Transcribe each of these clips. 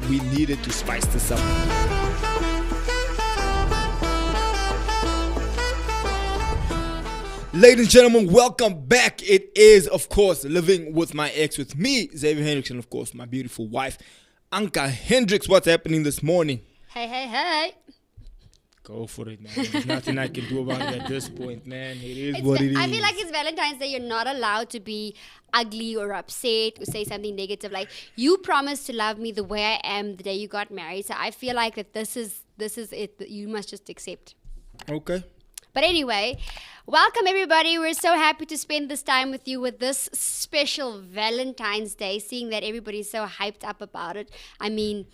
We needed to spice this up. Ladies and gentlemen, welcome back. It is, of course, Living with My Ex with me, Xavier Hendricks, and of course, my beautiful wife, Anka Hendricks. What's happening this morning? Hey. Go for it, man. There's nothing I can do about it at this point, man. It is what it is. I feel like it's Valentine's Day. You're not allowed to be ugly or upset or say something negative. Like, you promised to love me the way I am the day you got married. So I feel like that this is it. That you must just accept. Okay. But anyway, welcome everybody. We're so happy to spend this time with you with this special Valentine's Day, seeing that everybody's so hyped up about it. I mean,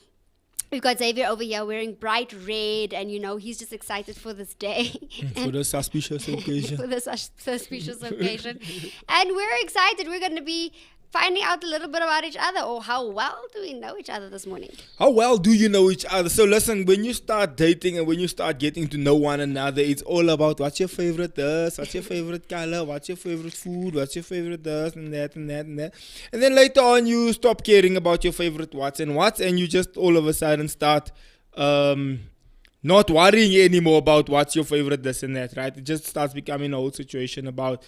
we've got Xavier over here wearing bright red, and he's just excited for this day. For the suspicious occasion. For the suspicious occasion. And we're excited. We're going to be finding out a little bit about each other, or how well do we know each other this morning? How well do you know each other? So listen, when you start dating and when you start getting to know one another, it's all about what's your favorite this, what's your favorite color, what's your favorite food, what's your favorite this and that and that and that. And then later on you stop caring about your favorite what's and you just all of a sudden start not worrying anymore about what's your favorite this and that, right? It just starts becoming a whole situation about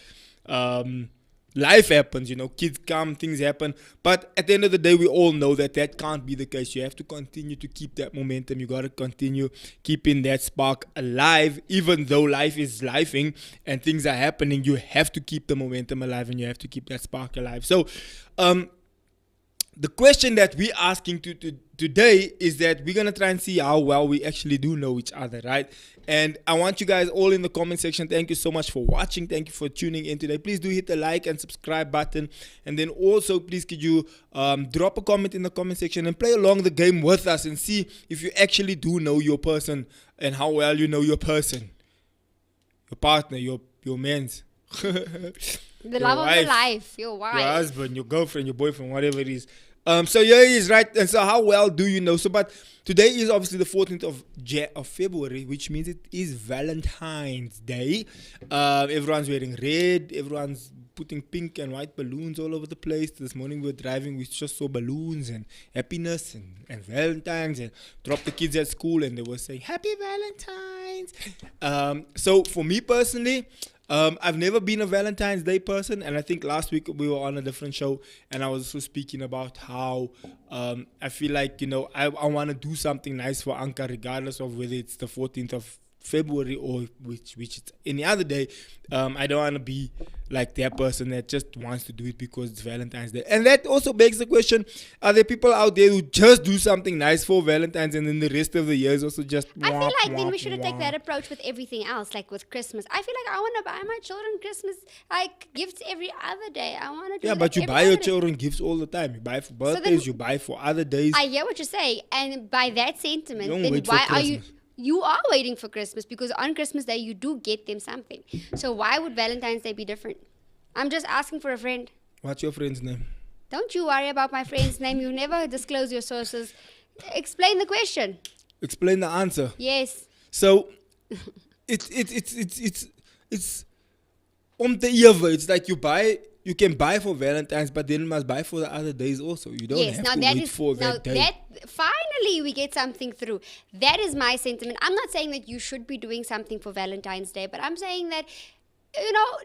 life happens, kids come, things happen. But at the end of the day, we all know that can't be the case. You have to continue to keep that momentum. You got to continue keeping that spark alive. Even though life is lifing and things are happening, you have to keep the momentum alive and you have to keep that spark alive. So, the question that we're asking today is that we're going to try and see how well we actually do know each other, right? And I want you guys all in the comment section. Thank you so much for watching. Thank you for tuning in today. Please do hit the like and subscribe button. And then also, please could you drop a comment in the comment section and play along the game with us and see if you actually do know your person and how well you know your person, your partner, your man's. The love of your life, your wife, your husband, your girlfriend, your boyfriend, whatever it is. So yeah, he is right. And so how well do you know? So, but today is obviously the 14th of February, which means it is Valentine's Day. Everyone's wearing red. Everyone's putting pink and white balloons all over the place. This morning we were driving, we just saw balloons and happiness and Valentine's, and dropped the kids at school and they were saying, Happy Valentine's. So for me personally, I've never been a Valentine's Day person, and I think last week we were on a different show and I was also speaking about how I feel like, I want to do something nice for Anka regardless of whether it's the 14th of February or which it's any other day. I don't want to be like that person that just wants to do it because it's Valentine's Day. And that also begs the question, are there people out there who just do something nice for Valentine's and then the rest of the year is also just I feel like then we should take that approach with everything else, like with Christmas. I feel like I want to buy my children Christmas gifts every other day. I want to do but you buy your children gifts all the time. You buy for birthdays, you buy for other days. I hear what you're saying, and by that sentiment, then why are you are waiting for Christmas, because on Christmas Day you do get them something. So why would Valentine's Day be different? I'm just asking for a friend. What's your friend's name? Don't you worry about my friend's name. You never disclose your sources. Explain the question. Explain the answer. Yes. So it's it's like you can buy for Valentine's, but then you must buy for the other days also. You don't have to wait for that day. Finally, we get something through. That is my sentiment. I'm not saying that you should be doing something for Valentine's Day, but I'm saying that,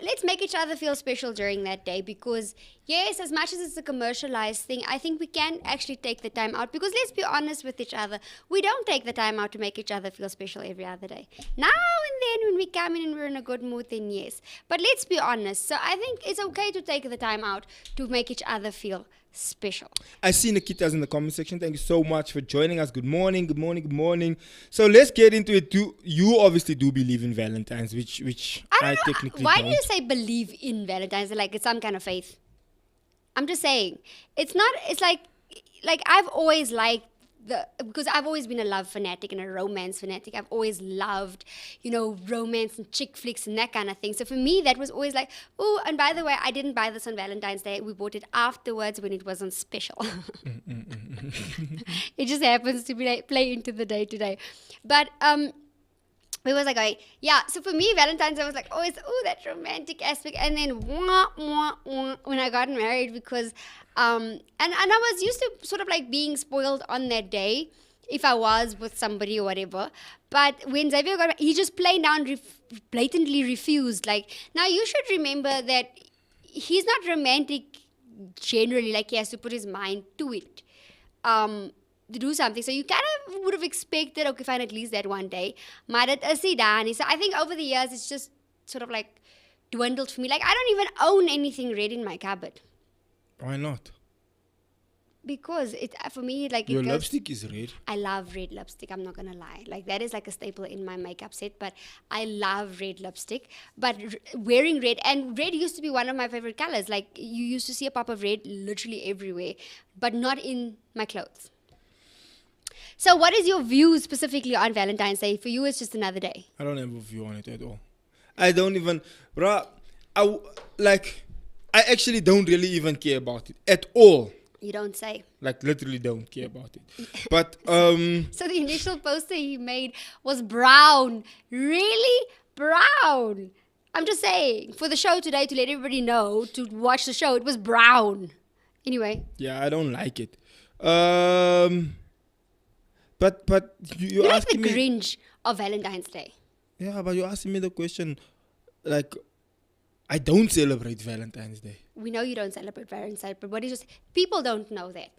let's make each other feel special during that day, because, yes, as much as it's a commercialized thing, I think we can actually take the time out, because let's be honest with each other. We don't take the time out to make each other feel special every other day. Now and then when we come in and we're in a good mood, then yes. But let's be honest. So I think it's okay to take the time out to make each other feel special. I see Nikita's in the comment section. Thank you so much for joining us. Good morning, good morning, good morning. So let's get into it. You obviously do believe in Valentine's, which I technically Why don't. do you say believe in Valentine's? Like it's some kind of faith. I'm just saying. It's not, it's like I've always liked because I've always been a love fanatic and a romance fanatic. I've always loved, romance and chick flicks and that kind of thing. So for me, that was always like, oh, and by the way, I didn't buy this on Valentine's Day. We bought it afterwards when it wasn't special. It just happens to be play into the day to day. But we was like going, yeah. So for me, Valentine's Day was like always, oh, that romantic aspect. And then when I got married, because and I was used to sort of like being spoiled on that day if I was with somebody or whatever. But when Xavier got married, he just plain down blatantly refused. Like, now you should remember that he's not romantic generally. Like, he has to put his mind to it. To do something. So you kind of would have expected, okay, fine, at least that one day. Maar dit is nie daar nie. So I think over the years, it's just sort of like dwindled for me. Like, I don't even own anything red in my cupboard. Why not? Because for me, like, your lipstick is red. I love red lipstick. I'm not going to lie. Like, that is like a staple in my makeup set. But I love red lipstick. But wearing red, and red used to be one of my favorite colors. Like, you used to see a pop of red literally everywhere, but not in my clothes. So what is your view specifically on Valentine's Day? For you, it's just another day. I don't have a view on it at all. I don't even, bruh, I actually don't really even care about it at all. You don't say. Like, literally don't care about it. But, So the initial poster he made was brown. Really? Brown. I'm just saying, for the show today, to let everybody know, to watch the show, it was brown. Anyway. Yeah, I don't like it. But you're like asking the me... Grinch of Valentine's Day. Yeah, but you're asking me the question, like, I don't celebrate Valentine's Day. We know you don't celebrate Valentine's Day, but what is just... People don't know that.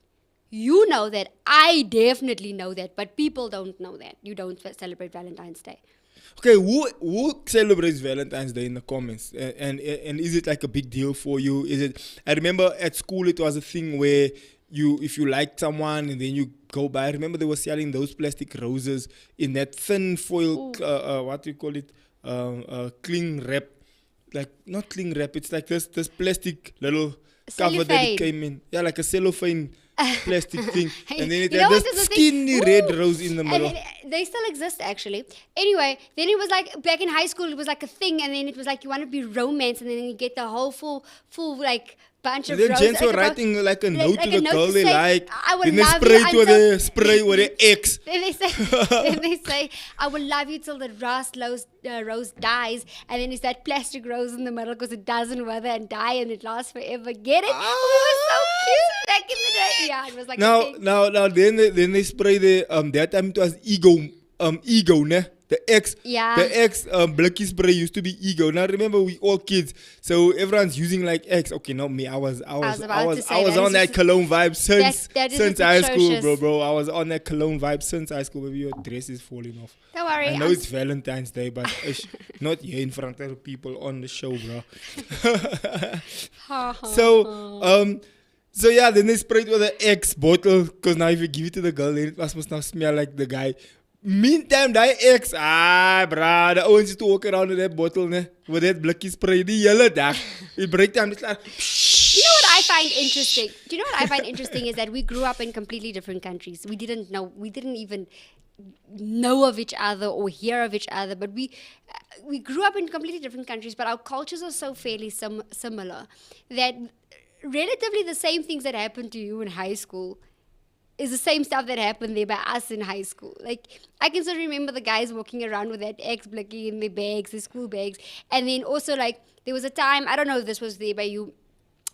You know that. I definitely know that, but people don't know that. You don't celebrate Valentine's Day. Okay, who celebrates Valentine's Day in the comments? And is it like a big deal for you? Is it? I remember at school it was a thing where if you liked someone and then you go by. I remember they were selling those plastic roses in that thin foil. What do you call it? Cling wrap. Like, not cling wrap. It's like this plastic little cover that it came in. Yeah, like a cellophane plastic thing. And then it had this skinny red rose in the middle. They still exist, actually. Anyway, then it was like, back in high school, it was like a thing. And then it was like, you want to be romance. And then you get the whole full like, bunch of roses. Then gents were writing like a note to the girl they like. Then they spray with the X. Then they say, I will love you till the rose dies. And then it's that plastic rose in the middle because it doesn't wither and die and it lasts forever. Get it? It was so cute back in the day. Yeah, it was like now then they spray the that time it was ego, ne? The X blikkie spray used to be ego. Now remember, we all kids, so everyone's using like X. Okay, not me. I was on that cologne vibe since high school, bro. I was on that cologne vibe since high school. Maybe your dress is falling off. Don't worry. I know it's Valentine's Day, but not here in front of people on the show, bro. So yeah, then they sprayed with the X bottle because now if you give it to the girl, then it must now smell like the guy. Meantime, that X, bruh, the ones used to walk around with that bottle, ne, with that blikkie spray, the yellow dag. It break time, it's like, you know what I find interesting? Do you know what I find interesting is that we grew up in completely different countries. We didn't even know of each other or hear of each other, but we grew up in completely different countries, but our cultures are so fairly similar that relatively the same things that happened to you in high school is the same stuff that happened there by us in high school. Like, I can still remember the guys walking around with that X-blikkie in their bags, their school bags. And then also, like, there was a time, I don't know if this was there by you,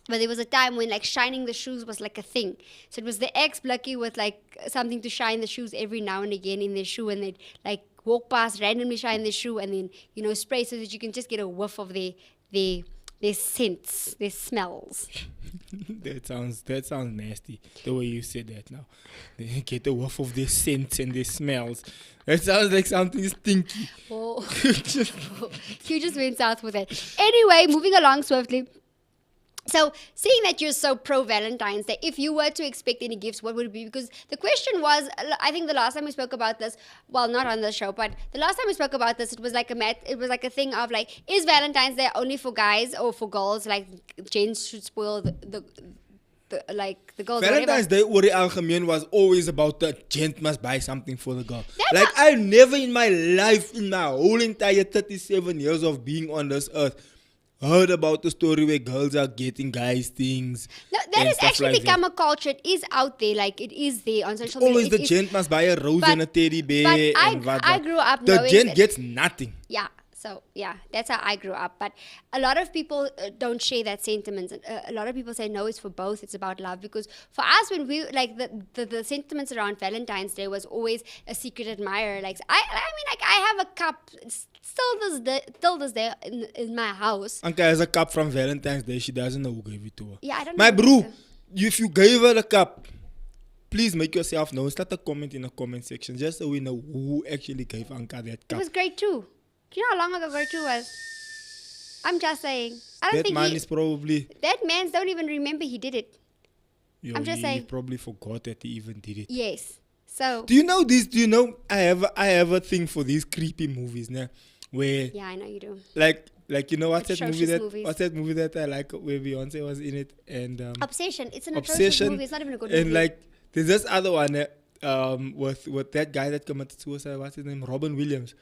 but there was a time when, like, shining the shoes was, like, a thing. So it was the X-blikkie with, like, something to shine the shoes every now and again in their shoe. And they'd, like, walk past, randomly shine their shoe, and then, you know, spray so that you can just get a whiff of their scents, their smells. That sounds nasty, the way you said that now. They get a whiff of their scents and their smells. That sounds like something stinky. Oh. You just went south with it. Anyway, moving along swiftly. So, seeing that you're so pro-Valentine's Day, if you were to expect any gifts, what would it be? Because the question was, I think the last time we spoke about this, well, not on the show, but the last time we spoke about this, it was like a thing of like, is Valentine's Day only for guys or for girls? Like, gents should spoil the girls. Valentine's Day oor die algemeen was always about the gent must buy something for the girl. I never in my life, in my whole entire 37 years of being on this earth, heard about the story where girls are getting guys things. No, that and has stuff actually like become that. a culture. It is out there, like it is there on social Always media. the It is- gent must buy a rose but- and a teddy bear. but and I grew up the knowing gent that- gets nothing. Yeah. So yeah, that's how I grew up. But a lot of people don't share that sentiment. And a lot of people say no, it's for both. It's about love. Because for us, when we like the sentiments around Valentine's Day was always a secret admirer. Like I mean, like I have a cup still this day in my house. Anka has a cup from Valentine's Day. She doesn't know who gave it to her. Yeah, I don't My know. bro, if you gave her the cup, please make yourself known. Start a comment in the comment section just so we know who actually gave Anka that It cup. was grade 2. Do you know how long ago grade 2 was? I'm just saying. I don't That think man is probably. that man don't even remember he did it. Yo, I'm just he saying. probably forgot that he even did it. Yes. So Do you know this? Do you know I have a thing for these creepy movies now, where yeah, I know you do. like you know what's that Atrocious movie that movies. what's that movie that I like where Beyonce was in it and Obsession. It's an atrocious Obsession movie. It's not even a good and movie. like there's this other one with that guy that committed suicide. What's his name? Robin Williams,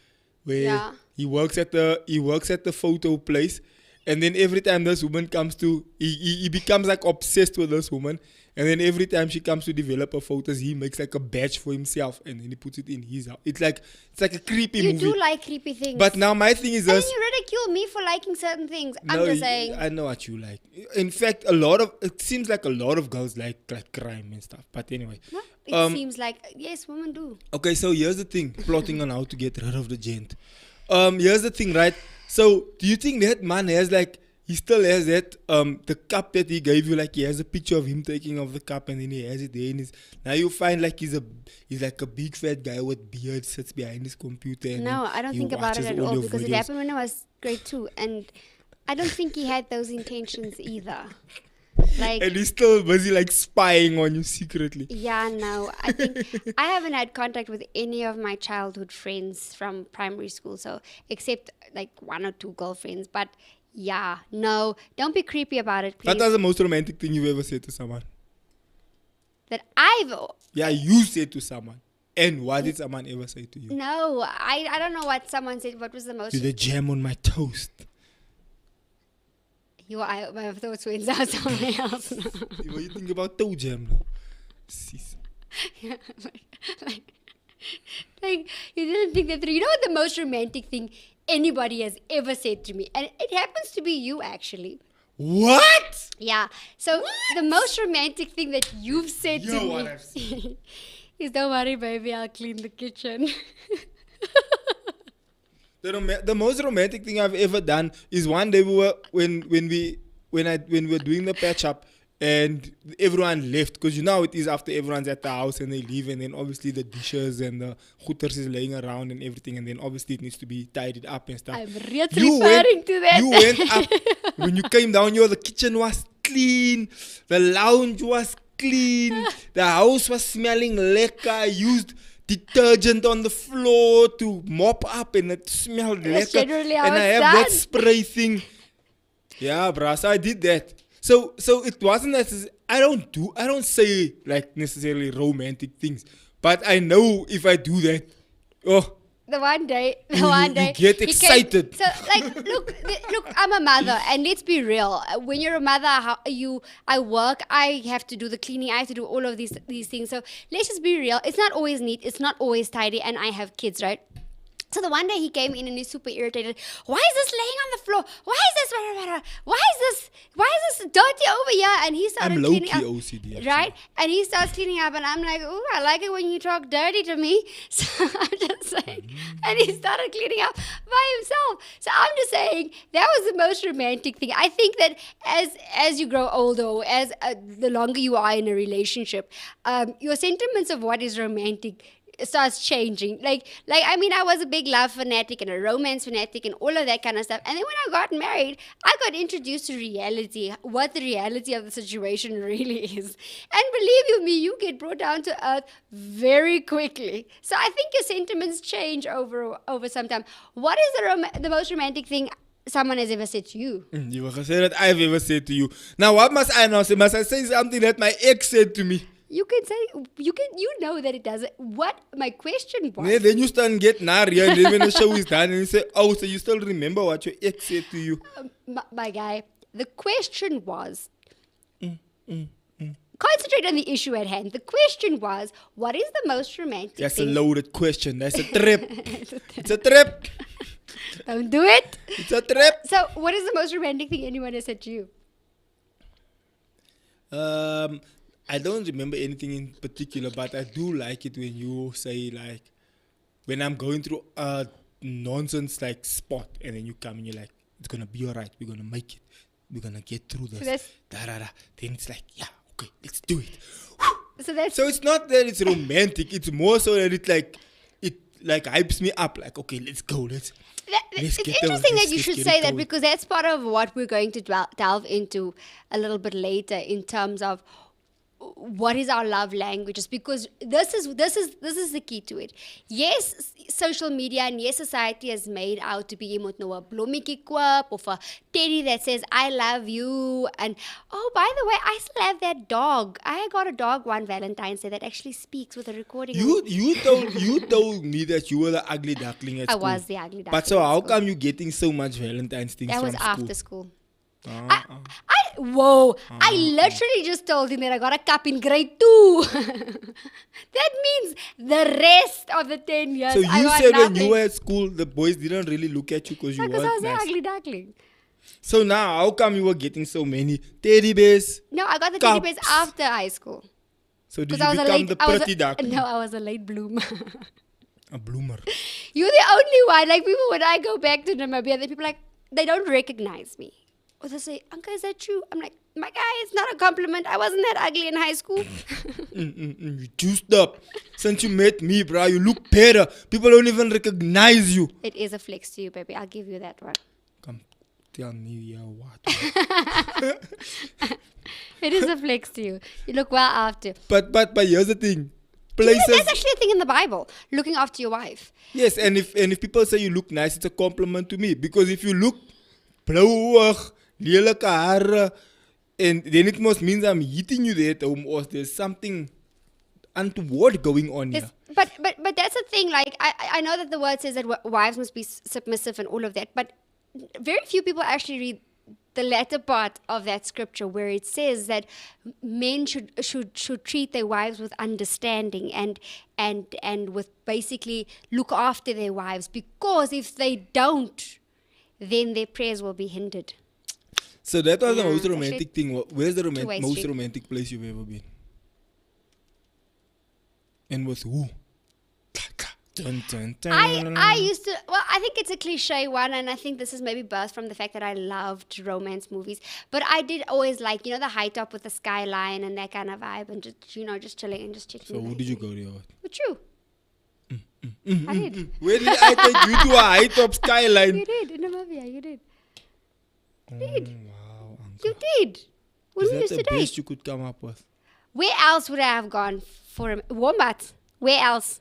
where Yeah. he works at the photo place, and then every time this woman comes to he becomes like obsessed with this woman. And then every time she comes to develop her photos, he makes like a badge for himself, and then he puts it in his house. It's like a creepy you movie. do like creepy things. But now my thing is and then this. you ridicule me for liking certain things. I'm No, just saying. I know what you like. In fact, it seems like a lot of girls like crime and stuff. But anyway. No, it seems like yes, women do. Okay, so here's the thing. Plotting on how to get rid of the gent. Here's the thing, right? So do you think that man has like he still has that the cup that he gave you, like he has a picture of him taking off the cup and then he has it there in his now you find like he's like a big fat guy with beard sits behind his computer and No, then I don't he think about it watches at all all your because it videos. happened when I was grade 2, and I don't think he had those intentions either. Like. And he's still busy like spying on you secretly. Yeah, no. I think I haven't had contact with any of my childhood friends from primary school, so except like 1 or 2 girlfriends. But yeah, no, don't be creepy about it, please. What was the most romantic thing you've ever said to someone? That I've Yeah, you said to someone. And what did someone ever say to you? no, I don't know what someone said. What was the most? Do the jam on my toast. My thoughts went out somewhere else. now. What do you think about toe jam now? Sis. Yeah, like you didn't think that through. You know what the most romantic thing anybody has ever said to me, and it happens to be you actually. What? Yeah. So the most romantic thing that you've said Yo, to what me I've said. is, "Don't worry, baby, I'll clean the kitchen." The most romantic thing I've ever done is one day when we were doing the patch up and everyone left because you know how it is after everyone's at the house and they leave and then obviously the dishes and the gooders is laying around and everything and then obviously it needs to be tidied up and stuff. I'm referring to that. You went up when you came down here. The kitchen was clean, the lounge was clean, the house was smelling lekker. I used detergent on the floor to mop up and it smelled That's lekker. generally how And I it's have that done. spray thing. Yeah, bruh. So I did that. So it wasn't necessarily. I don't say like necessarily romantic things, but I know if I do that, oh. The one day, You get he came- excited. so, like, look, I'm a mother, and let's be real. When you're a mother, I work, I have to do the cleaning, I have to do all of these things. So let's just be real. It's not always neat, it's not always tidy, and I have kids, right? So the one day he came in and he's super irritated. Why is this laying on the floor? Why is this dirty over here? And he started I'm cleaning low-key up. OCD, actually. Right? And he starts cleaning up and I'm like, oh, I like it when you talk dirty to me. So I'm just saying. And he started cleaning up by himself. So I'm just saying that was the most romantic thing. I think that as you grow older, or as the longer you are in a relationship, your sentiments of what is romantic starts changing. Like I mean, I was a big love fanatic and a romance fanatic and all of that kind of stuff. And then when I got married, I got introduced to reality, what the reality of the situation really is. And believe you me, you get brought down to earth very quickly. So I think your sentiments change over some time. What is the most romantic thing someone has ever said to you? You were say that I've ever said to you. Now what must I now say? Must I say something that my ex said to me? You can say, you know that it doesn't. What my question was. Yeah, then you start and get nari, and then when the show is done, and you say, oh, so you still remember what your ex said to you. My guy, the question was, concentrate on the issue at hand. The question was, what is the most romantic That's thing? a loaded question. That's a trip. It's a trip. Don't do it. It's a trip. So, what is the most romantic thing anyone has said to you? I don't remember anything in particular, but I do like it when you say, like, when I'm going through a nonsense like spot, and then you come and you're like, it's gonna be alright, we're gonna make it, we're gonna get through this. Then it's like, yeah, okay, let's do it. So it's not that it's romantic, it's more so that it hypes me up, like, okay, let's go, let's it's get interesting let's that you should get say it that, going. because that's part of what we're going to delve into a little bit later in terms of what is our love languages, because this is the key to it. Yes, social media and yes, society has made out to be iemand nou 'n blommetjie koop of a teddy that says I love you, and oh, by the way, I still have that dog. I got a dog one Valentine's Day that actually speaks with a recording. You told me that you were the ugly duckling at I school. was the ugly duckling. But so at how school. come you getting so much Valentine's things That from was school? after school. I literally just told him that I got a cup in grade 2. That means the rest of the 10 years So I you got said nothing. when you were at school, the boys didn't really look at you because you Because I weren't was the nice. ugly duckling. So now, how come you were getting so many teddy bears? No, I got the teddy bears Cups. after high school. So did Because you I was a become late. the I was pretty duckling? No, I was a late bloomer. A bloomer. You're the only one. Like people, when I go back to Namibia, the people they don't recognize me. Or they say, "Uncle, is that true?" I'm like, "My guy, it's not a compliment. I wasn't that ugly in high school." You juiced up. Since you met me, bro, you look better. People don't even recognize you. It is a flex to you, baby. I'll give you that one. Come tell me, yeah, what? It is a flex to you. You look well after. But here's the thing. You know, Places. that's actually a thing in the Bible. Looking after your wife. Yes, and if people say you look nice, it's a compliment to me. Because if you look blauwig, lelijke hare, and then it must mean I'm hitting you there at home, or there's something untoward going on here. But that's the thing. Like I know that the word says that wives must be submissive and all of that, but very few people actually read the latter part of that scripture where it says that men should treat their wives with understanding and with basically look after their wives, because if they don't, then their prayers will be hindered. So that was the most it's romantic thing. Where's the two-way most street. romantic place you've ever been? And with who? Dun, dun, dun. I used to, well, I think it's a cliche one, and I think this is maybe birthed from the fact that I loved romance movies. But I did always like, the high top with the skyline and that kind of vibe, and just chilling and just checking. So who did you go there with? With you. I did. Where did I take you to a high top skyline? You did, in Namibia, you did. You did. Wow, uncle. You did. When we Is used that to the date. best you could come up with? Where else would I have gone for a Wombat? Where else?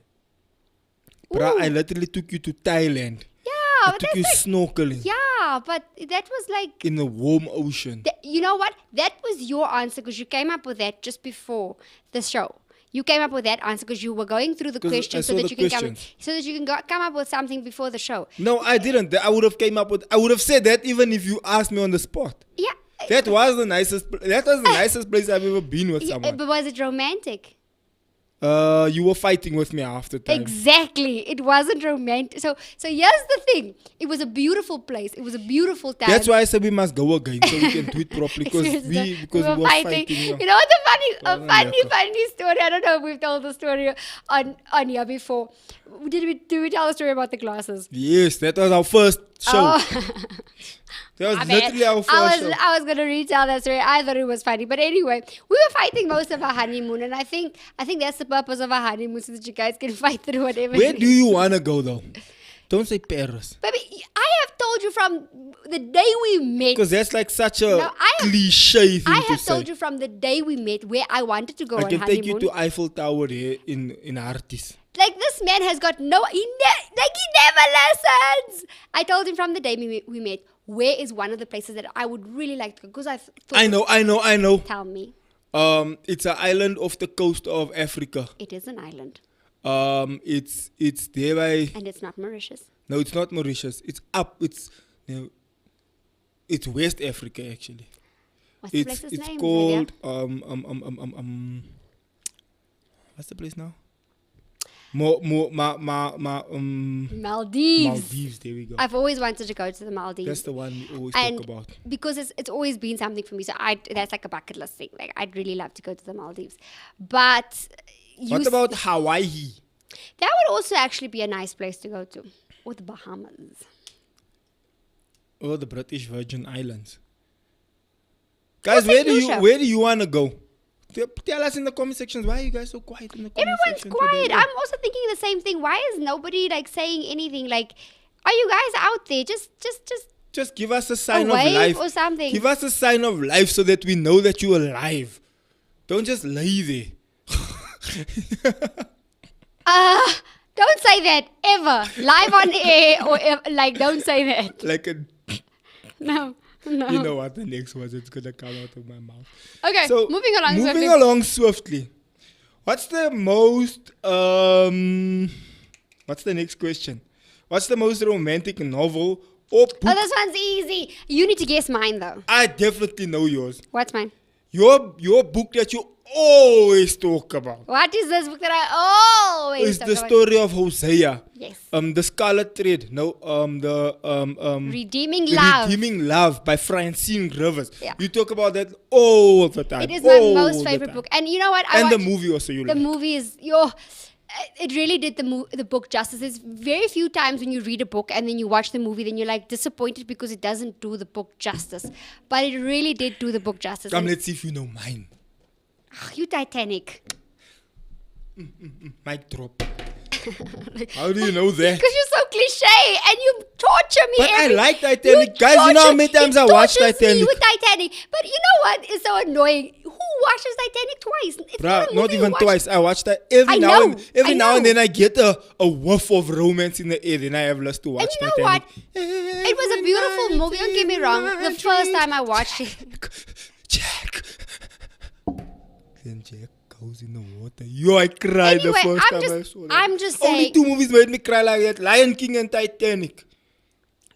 Bruh, Ooh. I literally took you to Thailand. Yeah, I but took you that's snorkeling yeah, but that was like, in the warm ocean. you know what? That was your answer because you came up with that just before the show. You came up with that answer because you were going through the 'Cause I questions so saw that the you can questions. come up with something before the show. No, I didn't. I would have said that even if you asked me on the spot. Yeah. That was the nicest place I've ever been with Yeah, someone. but was it romantic? You were fighting with me half the time. Exactly. It wasn't romantic. So here's the thing. It was a beautiful place. It was a beautiful time. That's why I said we must go again so we can do it properly because Seriously, we were fighting. You know what the Wasn't funny story? I don't know if we've told the story on here before. Did we tell the story about the glasses? Yes, that was our first show. Oh. That was My bad. literally our first show. I was gonna retell that story. I thought it was funny, but anyway, we were fighting most of our honeymoon, and I think that's the purpose of our honeymoon, so that you guys can fight through whatever. Where it do is. you want to go though? Don't say Paris. Baby, I have told you from the day we met. Because that's like such a No, cliche thing I to have say. told you from the day we met where I wanted to go I on can honeymoon. take you to Eiffel Tower here in Artis. Like, this man has got he never listens. I told him from the day we met, where is one of the places that I would really like to go? Because I thought, I know. tell me. It's an island off the coast of Africa. It is an island. It's there by. And it's not Mauritius. No, it's not Mauritius. It's up. It's West Africa actually. What's the place's It's name? called what's the place now? Maldives. Maldives. There we go. I've always wanted to go to the Maldives. That's the one we always And talk about. because it's always been something for me. So that's like a bucket list thing. Like I'd really love to go to the Maldives. But What about Hawaii? that would also actually be a nice place to go to. Or the Bahamas. Or the British Virgin Islands? Guys, Saint Lucia. where do you wanna go? Tell us in the comment sections. Why are you guys so quiet in the comment Everyone's section quiet. today? I'm also thinking the same thing. Why is nobody like saying anything? Like, are you guys out there? Just give us a sign a of wave life. or something. Give us a sign of life so that we know that you're alive. Don't just lay there. Don't say that ever. Live on air or like, don't say that. Like a, No. you know what the next was? It's gonna come out of my mouth. Okay, So moving along. Moving swiftly. along swiftly. What's the most? What's the next question? What's the most romantic novel or book? Oh, this one's easy. You need to guess mine though. I definitely know yours. What's mine? Your book that you always talk about What is this book that I always is talk the about? story of Hosea. Yes. The Scarlet Thread. No, Redeeming Love. Redeeming Love by Francine Rivers. Yeah. You talk about that all the time. It is my all most the favorite time. book. And you know what? And the watched- movie also you The like. movie is it really did the book justice. There's very few times when you read a book and then you watch the movie, then you're like disappointed because it doesn't do the book justice. But it really did do the book justice. Come, And- let's see if you know mine. you Titanic. Mic drop. How do you know that? Because you're so cliche and you torture me. But I like Titanic. Guys, you know how many times I watched tortures me Titanic? with Titanic. But you know what is so annoying? Who watches Titanic twice? It's Bruh, not, a not movie you even watch. twice. I watched that every I now know, and every I now and know. then I get a whiff of romance in the air. Then I have lust to watch And you know Titanic. what? It was a beautiful movie. Don't get me wrong. The first time I watched it. Jack. Then Jack goes in the water. Yo, I cried the Anyway, first I'm time just- I saw that. I'm just Only saying- 2 movies made me cry like that: Lion King and Titanic.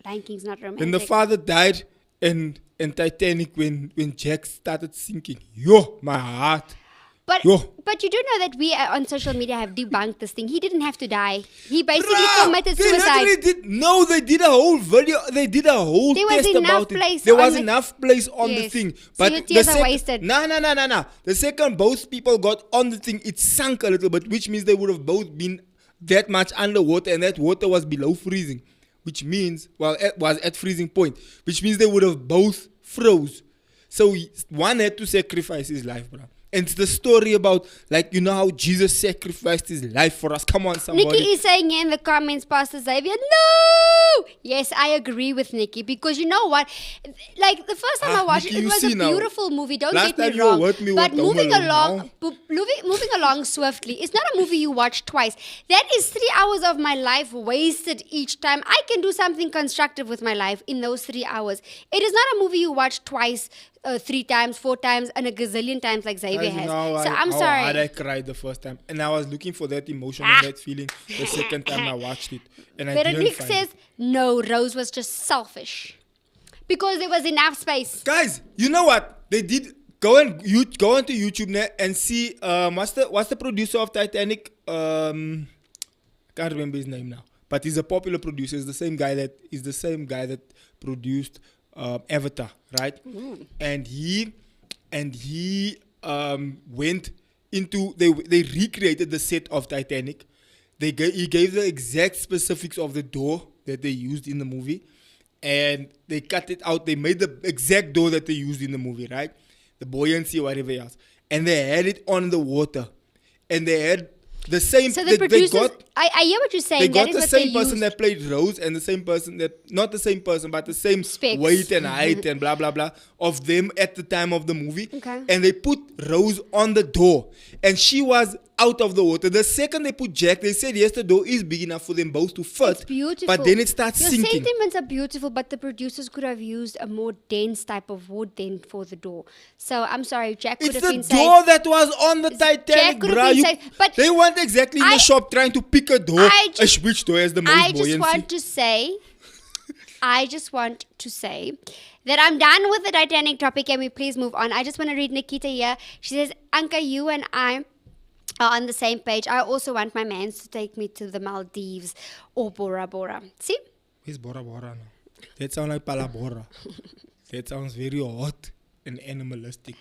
Lion King's not romantic. Then the father died, and Titanic when Jack started sinking. Yo, my heart. But Yo. but you do know that we on social media have debunked this thing. He didn't have to die. He basically Bruh, committed they suicide. literally they did a whole video. They did a whole There was test enough about it. place There on was the- enough place on the Yes. thing. So But your tears are wasted. No. The second both people got on the thing, it sank a little bit, which means they would have both been that much underwater, and that water was below freezing, which means was at freezing point, which means they would have both froze. So one had to sacrifice his life, bro. And it's the story about, like, you know how Jesus sacrificed his life for us. Come on, somebody. Nikki is saying in the comments, Pastor Xavier, no! Yes, I agree with Nikki because you know what? Like the first time I watched Nikki, it, it you was see a now. beautiful movie. Don't Last get me time you wrong. were with me But with Home moving Alone along, now. moving along swiftly, it's not a movie you watch twice. That is 3 hours of my life wasted each time. I can do something constructive with my life in those 3 hours. It is not a movie you watch twice. 3 times, 4 times, and a gazillion times like Xavier Guys, you has. know So I'm how sorry. hard I cried the first time, and I was looking for that emotion and that feeling the second time I watched it, and I didn't Veronique find says, it. no, Rose was just selfish. Because there was enough space. Guys, you know what they did? Go onto YouTube now and see what's the producer of Titanic? I can't remember his name now, but he's a popular producer. He's the same guy that produced Avatar, right? And he went into they recreated the set of Titanic. He gave the exact specifics of the door that they used in the movie, and they cut it out. They made the exact door that they used in the movie, right? The buoyancy, whatever else, and they had it on the water, and they had the same. So the producers, I hear what you're saying. They got that is the what same they person used. that played Rose and the same person that, not the same person, but the same Specs. weight and height and blah, blah, blah of them at the time of the movie. Okay. And they put Rose on the door. And she was out of the water. The second they put Jack, they said yes, the door is big enough for them both to fit. It's beautiful. But then it starts Your sinking. sentiments are beautiful, but the producers could have used a more dense type of wood then for the door. So I'm sorry, Jack could It's have been the door that was on the Jack Titanic, could have bruh. been safe, but They weren't exactly in the shop trying to pick a door. Which door has the most I buoyancy? just want to say, that I'm done with the Titanic topic. Can we please move on? I just want to read Nikita here. She says, Anka, you and I are on the same page. I also want my mans to take me to the Maldives or Bora Bora. See? Where's Bora Bora now? That sounds like Palabora. That sounds very hot and animalistic.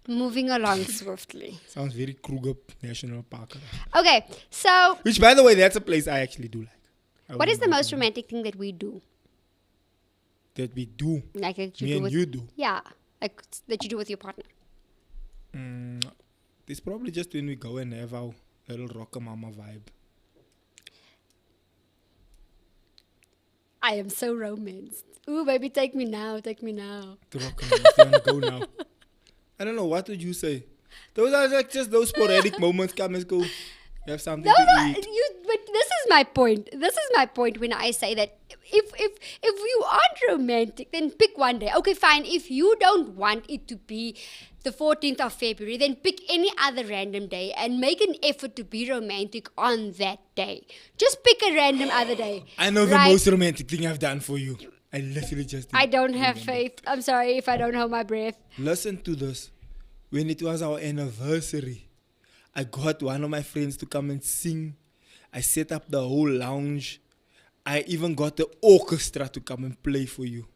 Moving along swiftly. Sounds very Kruger National Park. Okay, so Which, by the way, that's a place I actually do like. what is the most romantic thing that we do? That we do? Like that you Me do and with, you do. Yeah, like that you do with your partner. It's probably just when we go and have our little rocker mama vibe. I am so romanced. Ooh, baby, take me now, take me now. The rocker mama, if you want to go now. I don't know, what would you say? Those are like just those sporadic moments, come and go. You have something to eat. But this is my point. This is my point when I say that if you aren't romantic, then pick one day. Okay, fine. If you don't want it to be the 14th of February, then pick any other random day and make an effort to be romantic on that day. Just pick a random other day. I know the right? most romantic thing I've done for you. I literally just I don't have remember. faith. I'm sorry if I don't hold my breath. Listen to this. When it was our anniversary, I got one of my friends to come and sing. I set up the whole lounge. I even got the orchestra to come and play for you.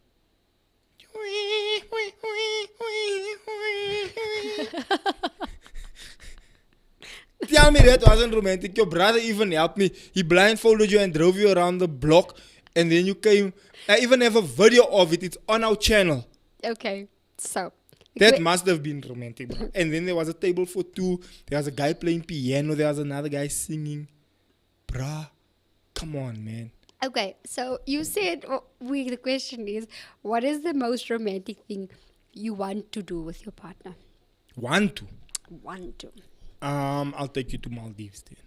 Tell me that wasn't romantic. Your brother even helped me. He blindfolded you and drove you around the block. And then you came. I even have a video of it. It's on our channel. Okay, so. That must have been romantic, bro. And then there was a table for two. There was a guy playing piano. There was another guy singing. Bruh, come on, man. Okay, so you said the question is, what is the most romantic thing you want to do with your partner? Want to? Want to. I'll take you to Maldives then.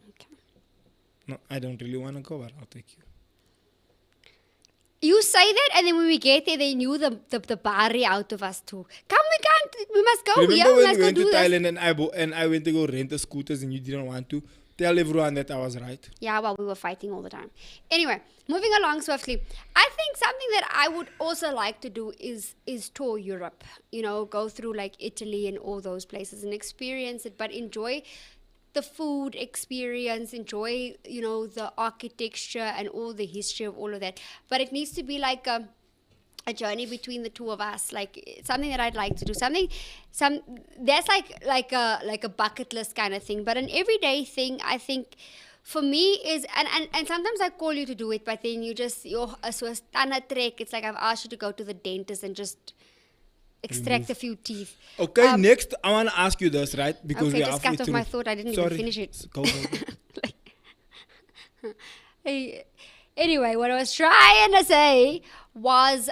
Okay. No, I don't really want to go, but I'll take you. You say that, and then when we get there, they knew the bari out of us too. Come, we can't. We must go. Remember Yeah, we when must we go went to do this. Thailand and I went to go rent the scooters and you didn't want to? Tell everyone that I was right. Yeah, well, we were fighting all the time. Anyway, moving along swiftly. I think something that I would also like to do is tour Europe. You know, go through like Italy and all those places and experience it, but enjoy the food experience, enjoy, you know, the architecture and all the history of all of that. But it needs to be like a journey between the two of us, like something that I'd like to do, that's like a bucket list kind of thing. But an everyday thing, I think, for me is, and sometimes I call you to do it, but then you just so a standard trek. It's like I've asked you to go to the dentist and just extract a few teeth. Okay, next I want to ask you this, right? Because Okay, we're just halfway cut off through. my thought. I didn't even finish it. Go. Anyway, what I was trying to say was,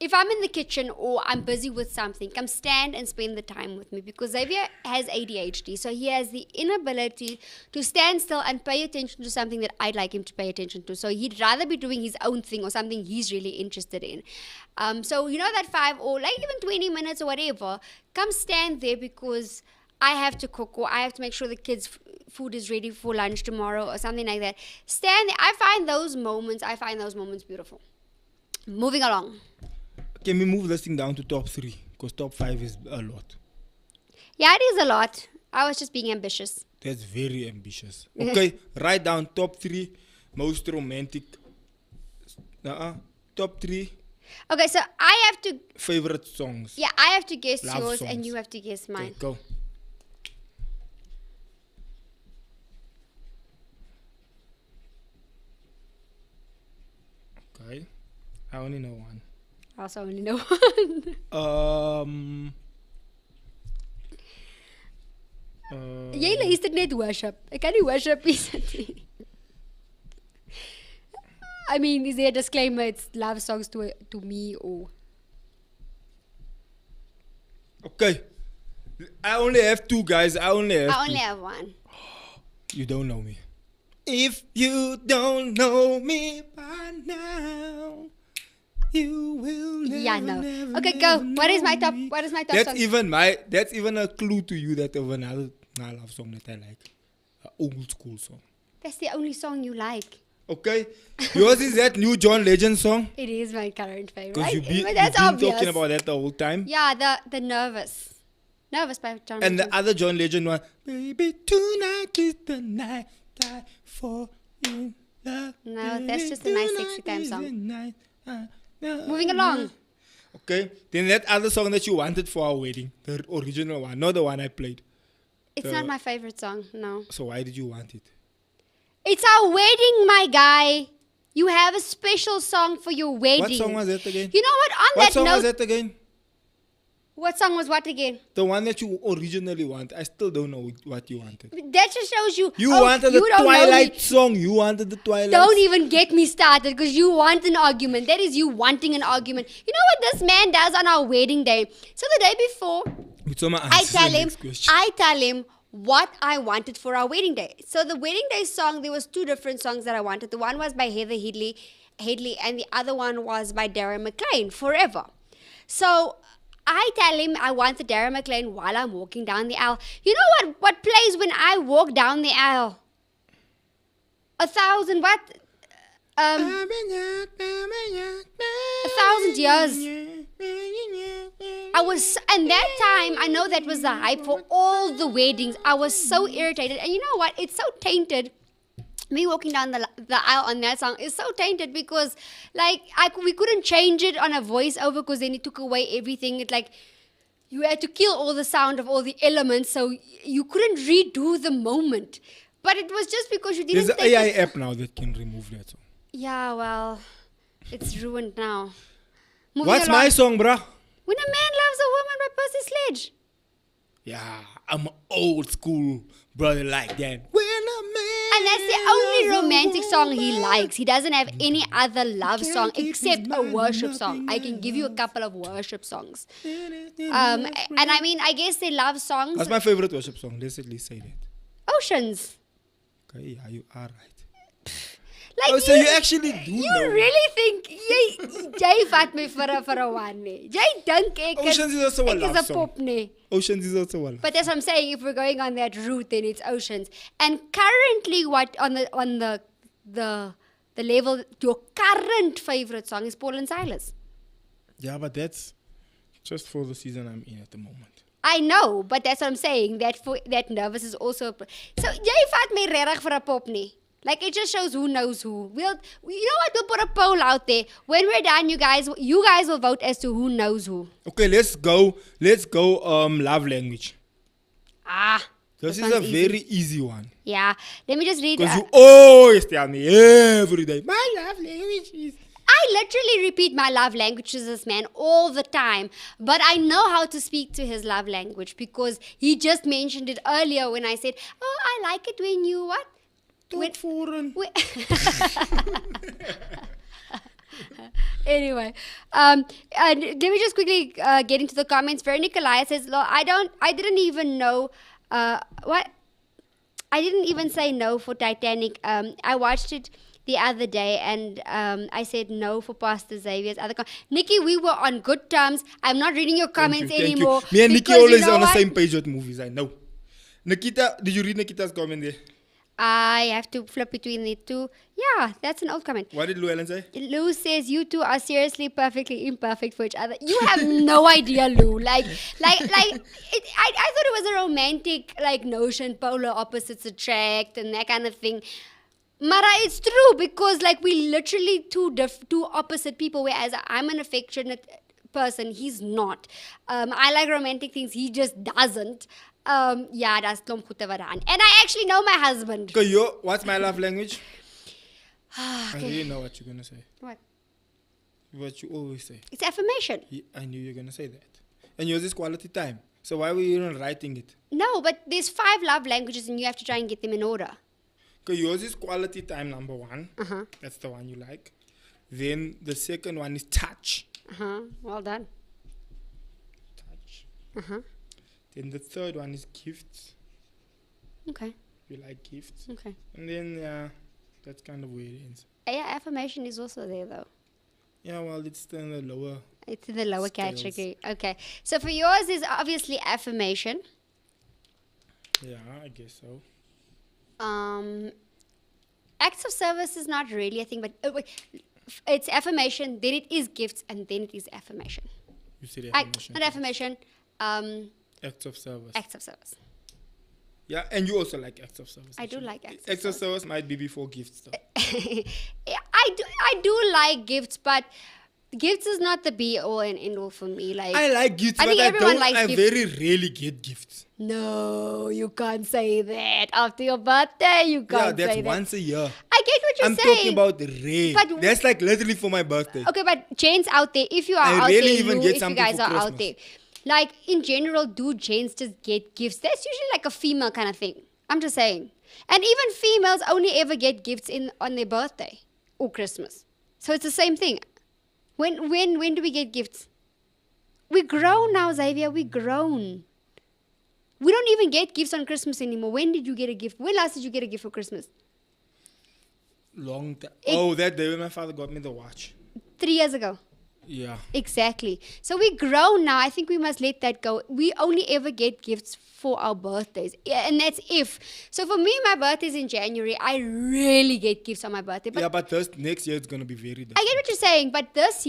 if I'm in the kitchen or I'm busy with something, come stand and spend the time with me, because Xavier has ADHD, so he has the inability to stand still and pay attention to something that I'd like him to pay attention to. So he'd rather be doing his own thing or something he's really interested in. So you know that 5 or like even 20 minutes or whatever, come stand there, because I have to cook or I have to make sure the kids' food is ready for lunch tomorrow or something like that. Stand there. I find those moments beautiful. Moving along. Can we move this thing down to top 3? Because top 5 is a lot. Yeah, it is a lot. I was just being ambitious. That's very ambitious. Okay, write down top 3 most romantic. Top 3 Okay, so I have to. favorite songs. Yeah, I have to guess Love yours songs. and you have to guess mine. Okay, go. Okay, I only know one. I also only know one. Jy luister net worship. Ek kan nie worship is dit. I mean, is there a disclaimer? It's love songs to me or. Okay, I only have two, guys. I only have I two. only have one. You don't know me. If you don't know me by now, you will never. Yeah, no. never, Okay, go. never What is my know top? me. What is my top That's song? That's even a clue to you that of another love song that I like, an old school song. That's the only song you like. Okay, yours is that new John Legend song It is my current favorite. because But that's you've been obvious. talking about that the whole time. Yeah, the Nervous by John And the Legend. other John Legend one, baby, tonight is the night I fall in love. No, that's just a nice sexy time Tonight is song. the night I- Moving along. Okay, then that other song that you wanted for our wedding, the original one, not the one I played. It's not my favorite song, no. So why did you want it? It's our wedding, my guy. You have a special song for your wedding. What song was that again? You know what? On What that song note, was that again? what song was what again? The one that you originally want. I still don't know what you wanted. That just shows you. You oh, wanted you the don't know me. Twilight song. You wanted the Twilight. Don't even get me started because you want an argument. That is you wanting an argument. You know what this man does on our wedding day? So the day before, I tell him what I wanted for our wedding day. So the wedding day song, there was two different songs that I wanted. The one was by Heather Headley, and the other one was by Darren McLean, Forever. So I tell him I want the Darren McLean while I'm walking down the aisle. You know what plays when I walk down the aisle? 1,000 what? 1,000 years. And that time, I know that was the hype for all the weddings. I was so irritated. And you know what? It's so tainted. Me walking down the aisle on that song is so tainted because, like, we couldn't change it on a voiceover because then it took away everything. It like you had to kill all the sound of all the elements, so you couldn't redo the moment. But it was just because you didn't. There's an AI app now that can remove that song. Yeah, well, it's ruined now. Moving What's along. my song, bruh? When a Man Loves a Woman by Percy Sledge. Yeah, I'm an old school brother like that. When a man And that's the only romantic song he likes. He doesn't have any other love song except a worship song. I can give you a couple of worship songs. And I mean, I guess they love songs. That's my favorite worship song. Let's at least say that. Oceans. Okay, yeah, you are right. Like Oh, so you actually do You know. really think jy vat my vir 'n one nie. Jy dink ek Oceans is also a ek love is 'n song. pop nie. Oceans is also one. But that's what I'm saying. If we're going on that route, then it's Oceans. And currently, what on the level, your current favorite song is Paul and Silas. Yeah, but that's just for the season I'm in at the moment. I know, but that's what I'm saying. That Nervous is also. So jy vat my regtig vir 'n pop nie. Like, it just shows who knows who. You know what? We'll put a poll out there. When we're done, you guys will vote as to who knows who. Okay, let's go. Love language. This is one's a easy. very easy one. Yeah. Let me just read. Because you always tell me every day, my love language is. I literally repeat my love language to this man all the time, but I know how to speak to his love language because he just mentioned it earlier when I said, "Oh, I like it when you what?" Talk foreign. Anyway, and let me just quickly get into the comments. Veronica Laya says, I didn't even know what. I didn't even say no for Titanic. I watched it the other day and I said no for Pastor Xavier's other Nikki, we were on good terms. I'm not reading your comments Thank you. anymore. Me and Nikki because always you know on the what? same page with movies, I know. Nikita, did you read Nikita's comment there? I have to flip between the two. Yeah, that's an old comment. What did Llewellyn say? Lou says you two are seriously perfectly imperfect for each other. You have no idea, Lou. I thought it was a romantic notion, polar opposites attract and that kind of thing. Mara, it's true because we literally two opposite people. Whereas I'm an affectionate person, he's not. I like romantic things, he just doesn't. Yeah, that's klomp goede wat aan. And I actually know my husband. Okay, what's my love language? I really know what you're gonna say. What? What you always say. It's affirmation. I knew you were gonna say that. And yours is quality time. So why were you not writing it? No, but there's 5 love languages and you have to try and get them in order. Okay, yours is quality time number 1. Uh-huh. That's the one you like. Then the second one is touch. Uh-huh. Well done. Touch. Uh-huh. Then the third one is gifts. Okay. You like gifts. Okay. And then, yeah, that's kind of where it ends. Yeah, affirmation is also there though. Yeah, well, it's still in the lower. It's in the lower Scales. category. Okay. So for yours is obviously affirmation. Yeah, I guess so. Acts of service is not really a thing, but it's affirmation, then it is gifts, and then it is affirmation. You said affirmation. Not affirmation. Acts of service. Acts of service. Yeah, and you also like acts of service. I do actually. like acts of Acts of service might be before gifts, though. Yeah, I do like gifts, but gifts is not the be all and end all for me. Like I like gifts, I but think I everyone don't. likes I gifts. very rarely get gifts. No, you can't say that after your birthday. You Yeah, can't that's say that. once a year. I get what you're I'm saying. talking about rare. But That's like literally for my birthday. Okay, but gents out there, if you are I out rarely there, even you, get if you something guys for are out Christmas. there, like in general, do gents just get gifts? That's usually like a female kind of thing. I'm just saying. And even females only ever get gifts on their birthday or Christmas. So it's the same thing. When do we get gifts? We're grown now, Xavier. We're grown. We don't even get gifts on Christmas anymore. When did you get a gift? When last did you get a gift for Christmas? Long time. Oh, that day when my father got me the watch. 3 years ago. Yeah. Exactly. So we're grown now. I think we must let that go. We only ever get gifts for our birthdays. Yeah, and that's if. So for me, my birthday's in January. I rarely get gifts on my birthday. But Yeah, but this next year it's gonna be very different. I get what you're saying. But this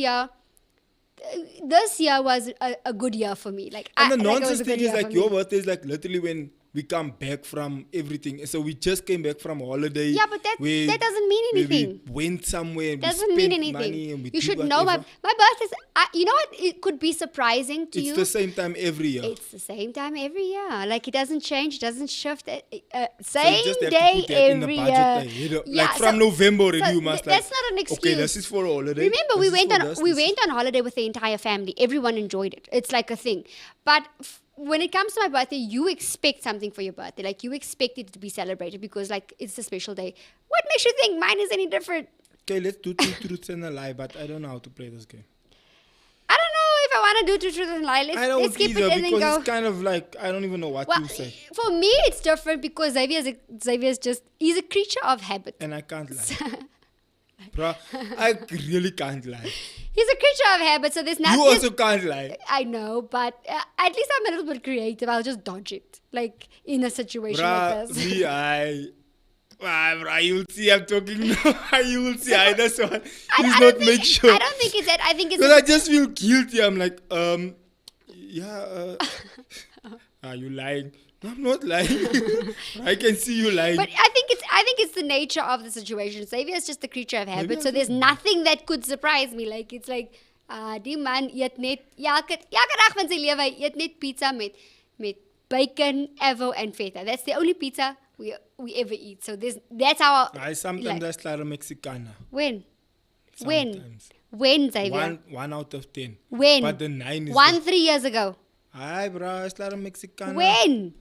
year was a good year for me. Like, And the like it was nonsense a good thing year is like for your me. birthday is like literally when we come back from everything. So we just came back from holiday. Yeah, but that doesn't mean where anything. We went somewhere and Doesn't we mean spent anything. money and we You did should know whatever. my birthday's. You know what? It could be surprising to It's you. the same time every year. It's the same time every year. Like it doesn't change, it doesn't shift. So you Same just have to day put that in the every budget year. ahead of- Yeah, like from November already, so you must that's like, not an okay, excuse. this is for a holiday. Remember, we this is went for on this, we this- went on holiday with the entire family. Everyone enjoyed it. It's like a thing. But when it comes to my birthday, you expect something for your birthday. Like you expect it to be celebrated because like it's a special day. What makes you think mine is any different? Okay, let's do two truths and a lie, but I don't know how to play this game. I don't know if I want to do truth and lie. I don't Let's keep either it and then because go. it's kind of like I don't even know what Well, to say, for me, it's different because Xavier's just he's a creature of habit. and I can't lie. Bruh, I really can't lie. He's a creature of habit, so there's nothing. You also can't lie. I know, but at least I'm a little bit creative. I'll just dodge it, like in a situation like Bruh, this. me, bruh, you'll see I'm talking now. You will see I that's one. Please I not don't make think, sure. I don't think it's that. I think it's. Because I just feel guilty. I'm like, are you lying? No, I'm not lying. I can see you lying. But I think it's the nature of the situation. Xavier's just a creature of habit, Maybe so I there's nothing that could surprise me. Like it's like, die man eet net elke dag van sy lewe eet net pizza met bacon, avo and feta. That's the only pizza we ever eat. So that's our. I sometimes I start a Mexicana. When Sometimes. when Xavier? One out of 10. When? But the 9 is 3 years ago. Hi, bro. I start a Mexicana. When?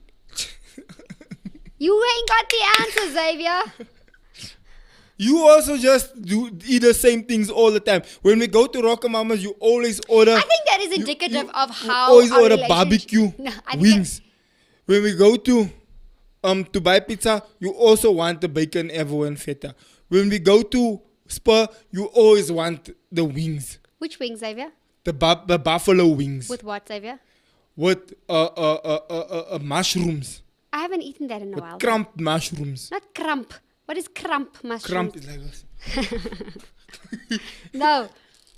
You ain't got the answer, Xavier. You also just eat the same things all the time. When we go to Rockamama's, you always order. I think that is indicative of how You always our order relationship- barbecue No, I think wings. When we go to buy pizza, you also want the bacon, avo, and feta. When we go to Spur, you always want the wings, Which wings, Xavier? the buffalo wings With what, Xavier? with mushrooms, I haven't eaten that in a with while. crumped mushrooms. Not crump. What is crump mushrooms? Crump is like this. No.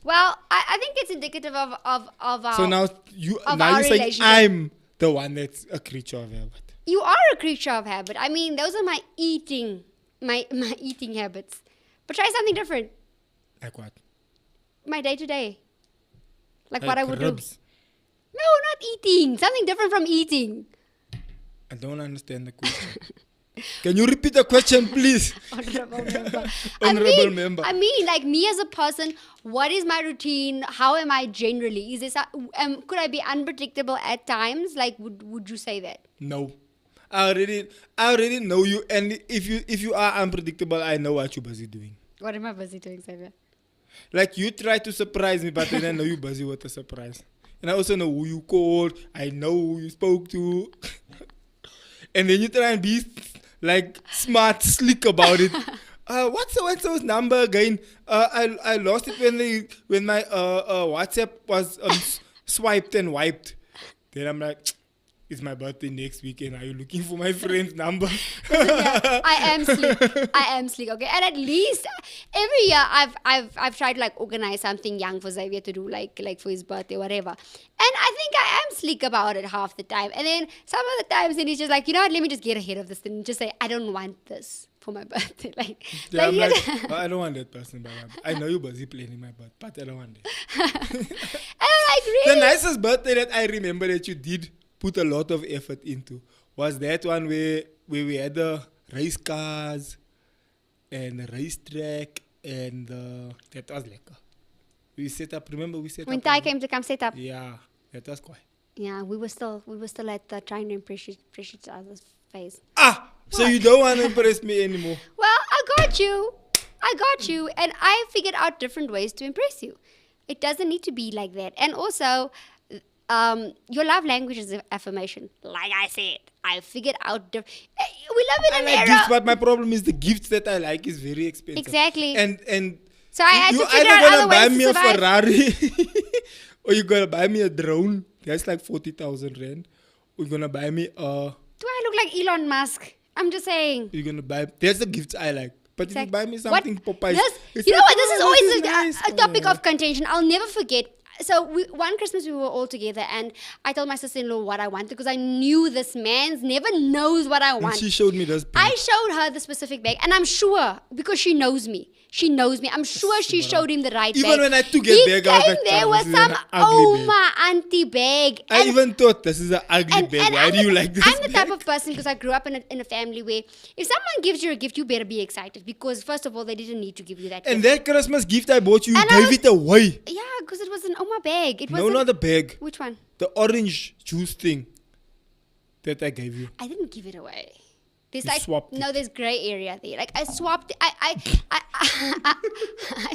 Well, I think it's indicative of our. So now of you're our saying relationship. I'm the one that's a creature of habit. You are a creature of habit. I mean, those are my eating habits. But try something different. Like what? My day to day. Like what Like I would ribs. do. No, not eating. Something different from eating. I don't understand the question. Can you repeat the question, please? Honorable member. Honorable member. I mean, like me as a person, what is my routine? How am I generally? Is this could I be unpredictable at times? Like, would you say that? No. I already know you, and if you are unpredictable, I know what you're busy doing. What am I busy doing, Xavier? Like you try to surprise me, but then I know you're busy with the surprise. And I also know who you called. I know who you spoke to. And then you try and be like smart, slick about it. What's so and so's number again? I lost it when my WhatsApp was swiped and wiped. Then I'm like, it's my birthday next weekend. Are you looking for my friend's number? Yeah, I am sleek. Okay, and at least every year I've tried to like organize something young for Xavier to do, like for his birthday, whatever. And I think I am sleek about it half the time. And then some of the times, then he's just like, you know what? Let me just get ahead of this and just say, I don't want this for my birthday. Yeah, I'm like, I don't want that person. But I know you're busy planning my birthday, but I don't want it. And I'm like, really? The nicest birthday that I remember that you did put a lot of effort into was that one where we had the race cars and the racetrack and that was lekker. We set up. Remember we set When up. Ty came to come set up. Yeah, that was quite. Yeah, we were still at the trying to impress each other's face. So you don't want to impress me anymore. Well, I got you, and I figured out different ways to impress you. It doesn't need to be like that. And also, your love language is affirmation. Like I said, I figured out. We live in I an like era. gifts, but my problem is the gifts that I like is very expensive. Exactly. And So I had you to figure out either other gonna buy ways me to a survive. Ferrari or you're gonna buy me a drone. That's like 40,000 rand. Or you're gonna buy me a. Do I look like Elon Musk? I'm just saying. You're gonna buy. That's the gifts I like. But if you buy me something Popeyes, You know what? This is always nice. a topic of contention. I'll never forget. So one Christmas we were all together, and I told my sister-in-law what I wanted because I knew this man's never knows what I And want. she showed me this. I showed her the specific bag, and I'm sure because she knows me. She knows me. I'm sure she showed him the right bag. Even when I took it bag, I was like, he came there "Oh, with this is some an ugly bag." Oma auntie bag. I even thought this is an ugly bag. Why do you like this? I'm the type bag? of person because I grew up in a family where if someone gives you a gift, you better be excited because first of all, they didn't need to give you that And gift. that Christmas gift I bought you, you And I gave was- it away. Yeah, because it was an Oma bag. It No, wasn't- not the bag. Which one? The orange juice thing that I gave you. I didn't give it away. There's You swapped it. there's gray area there. Like I swapped it. I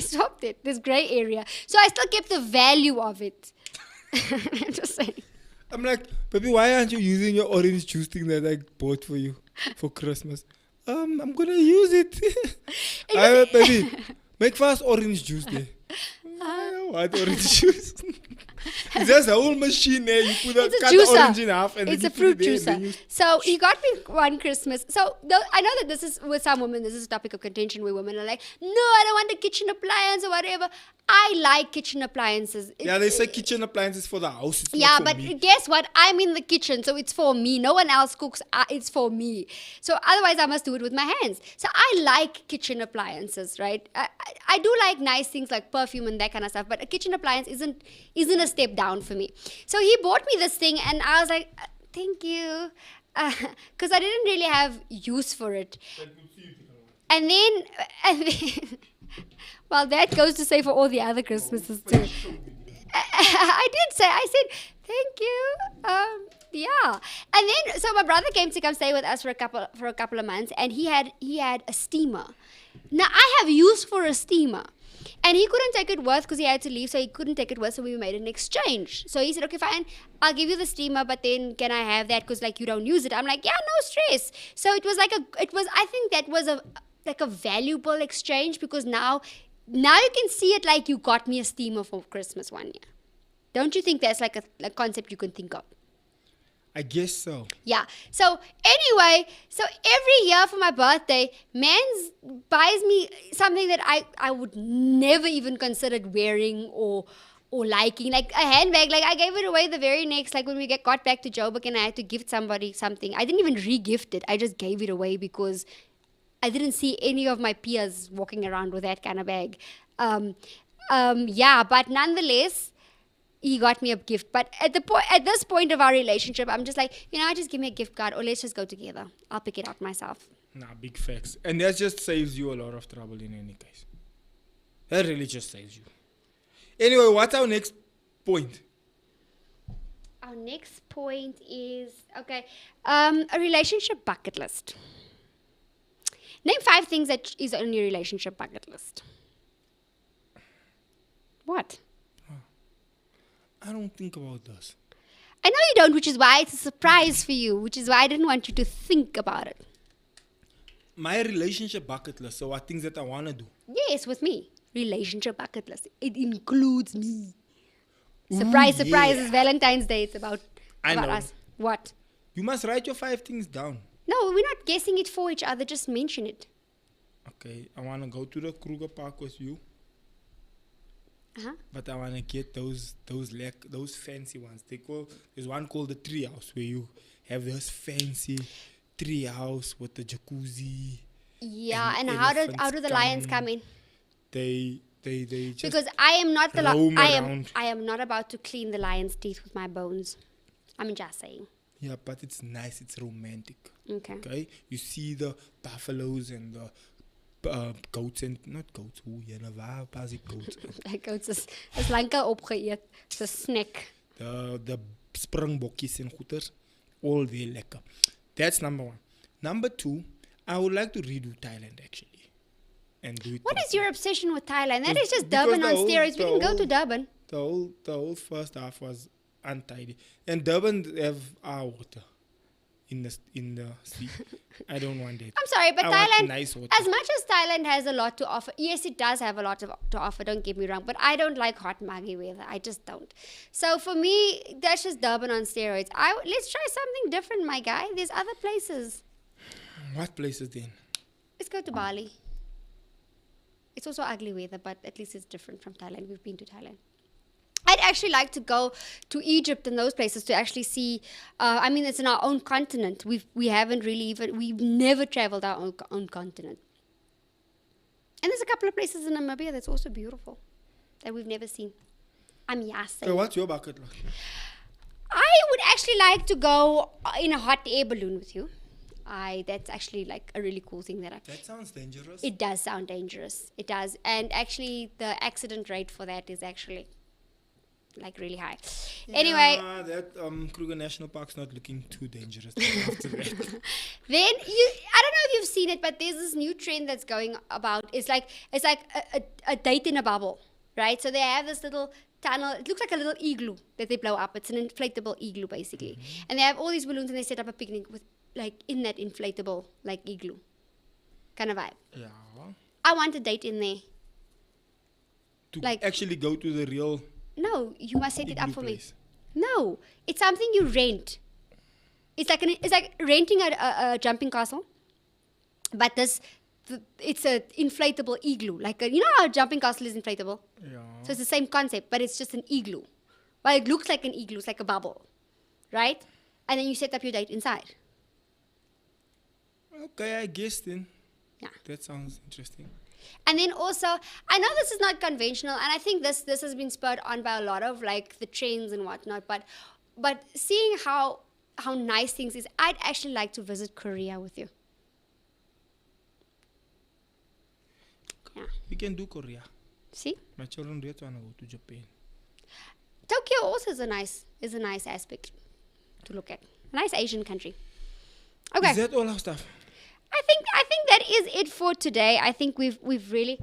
swapped it. There's gray area. So I still kept the value of it. I'm just saying. I'm like, baby, why aren't you using your orange juice thing that I bought for you for Christmas? I'm gonna use it. Baby, make fast orange juice there. I don't want orange juice. It's just a whole machine there. You put It's a cut the juicer. orange in half and It's then a you fruit put it there, and then juicer. So he got me one Christmas. So I know that this is with some women. This is a topic of contention where women are like, "No, I don't want a kitchen appliance or whatever." I like kitchen appliances. Yeah, they say kitchen appliances for the house. It's Yeah, not for but me. guess what? I'm in the kitchen, so it's for me. No one else cooks. It's for me. So otherwise, I must do it with my hands. So I like kitchen appliances, right? I do like nice things like perfume and that kind of stuff, but a kitchen appliance isn't a step down for me. So he bought me this thing, and I was like, "Thank you," because I didn't really have use for it. And then well, that goes to say for all the other Christmases too. I said, thank you. Yeah. And then, so my brother came to come stay with us for a couple of months, and he had a steamer. Now, I have use for a steamer. And he couldn't take it with because he had to leave, so he couldn't take it with, so we made an exchange. So he said, okay, fine, I'll give you the steamer, but then can I have that because, like, you don't use it? I'm like, yeah, no stress. So it was I think that was a valuable exchange because now you can see it like you got me a steamer for Christmas one year. Don't you think that's like a concept you can think of? I guess so. Yeah. So anyway, every year for my birthday, Mans buys me something that I would never even considered wearing or liking, like a handbag. Like I gave it away the very next, like when we got back to Joburg and I had to gift somebody something. I didn't even re-gift it. I just gave it away because I didn't see any of my peers walking around with that kind of bag. Yeah, but nonetheless, he got me a gift. But at this point of our relationship, I'm just like, just give me a gift card or let's just go together. I'll pick it out myself. Nah, big facts. And that just saves you a lot of trouble in any case. That really just saves you. Anyway, what's our next point? Our next point is, a relationship bucket list. Name 5 things that is on your relationship bucket list. What? I don't think about this. I know you don't, which is why it's a surprise for you, which is why I didn't want you to think about it. My relationship bucket list. So what things that I want to do. Yes, with me. Relationship bucket list. It includes me. Surprise, surprise, yeah. it's Valentine's Day. It's about I know. us. What? You must write your 5 things down. No, we're not guessing it for each other. Just mention it. Okay, I want to go to the Kruger Park with you. Uh-huh. But I want to get those fancy ones. There's one called the tree house where you have this fancy tree house with the jacuzzi. Yeah, and And how do elephants the lions come come. in? They just Because I am not the roam I am around. I am not about to clean the lion's teeth with my bones. I'm just saying. yeah, but it's nice. It's romantic. Okay. Okay, you see the buffaloes and the goats and not goats. Ooh, yeah, waar pas ik goats? Like it's lanka opgeëet. It's a snack. The springbokkies and goeters, all very lekker. That's number 1. Number 2, I would like to redo Thailand actually, and do it. What is properly. your obsession with Thailand? That is just Because Durban the on whole- steroids. We the can go to whole- Durban. The whole first half was untidy, and Durban have our water in the sea. I don't want that. I'm sorry, but I want Thailand, nice water. as much as Thailand has a lot to offer, yes, it does have a lot to offer, don't get me wrong, but I don't like hot, muggy weather. I just don't. So for me, that's just Durban on steroids. Let's try something different, my guy. There's other places. What places then? Let's go to Bali. It's also ugly weather, but at least it's different from Thailand. We've been to Thailand. I'd actually like to go to Egypt and those places to actually see. I mean, it's in our own continent. We've never traveled our own continent. And there's a couple of places in Namibia that's also beautiful that we've never seen. I'm yasing. So what's your bucket list? I would actually like to go in a hot air balloon with you. That's actually like a really cool thing that That sounds dangerous. it does sound dangerous. It does. And actually the accident rate for that is actually like really high. Anyway, Yeah, that Kruger National Park's not looking too dangerous after that. then I don't know if you've seen it, but there's this new trend that's going about. It's like a date in a bubble, right? So they have this little tunnel. It looks like a little igloo that they blow up. It's an inflatable igloo basically, and they have all these balloons and they set up a picnic with like in that inflatable like igloo kind of vibe. Yeah. I want a date in there. To Like- actually go to the real No, you must set it up igloo for place. me. No, it's something you rent. It's like renting a jumping castle, but it's a inflatable igloo. Like you know how a jumping castle is inflatable, Yeah. so it's the same concept, but it's just an igloo. Well, it looks like an igloo. It's like a bubble, right? And then you set up your date inside. Okay, I guess then. Yeah. That sounds interesting. And then also, I know this is not conventional, and I think this has been spurred on by a lot of like the trends and whatnot. But seeing how nice things is, I'd actually like to visit Korea with you. Yeah. We can do Korea. See, My children really want to go to Japan. Tokyo also is a nice aspect to look at. A nice Asian country. Okay. Is that all our stuff? I think that is it for today. I think we've really.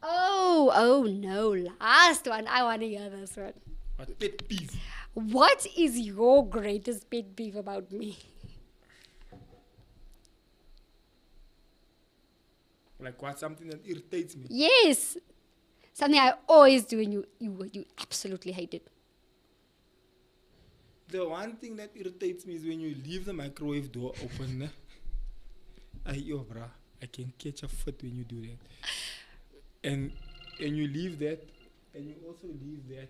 Oh no! Last one. I want to hear this one. What pet peeve? What is your greatest pet peeve about me? Like what? Something that irritates me. Yes, something I always do, and you absolutely hate it. The one thing that irritates me is when you leave the microwave door open. Yo, bruh, I can catch a foot when you do that. And you leave that, and you also leave that